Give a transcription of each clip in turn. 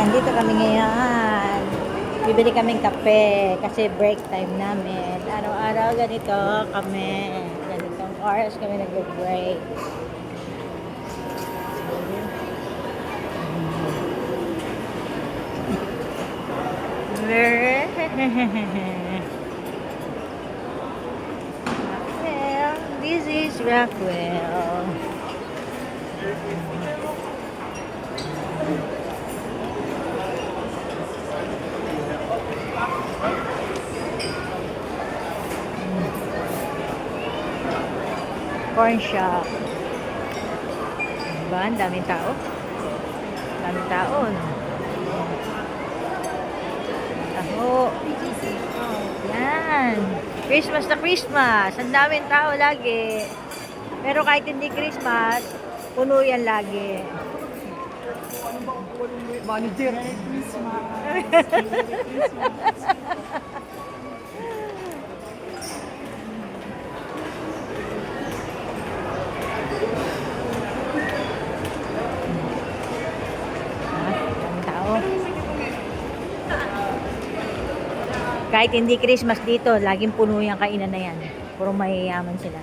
Nandito kami ngayon. Bibili kaming kape kasi break time namin. Araw-araw ganito kami. Ganitong oras kami nag-break. Rockwell. This is Rockwell. Corn shop. Diba? Ang daming tao. Daming tao, no? Taho. Yan. Christmas na Christmas. Ang daming tao lagi. Pero kahit hindi Christmas, puno yan lagi. Manager. Merry Christmas. Merry Christmas. Daming tao. Kahit hindi Christmas dito, laging puno yung kainan na yan. Puro mayayaman sila.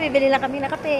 Bibili lang kami ng kape.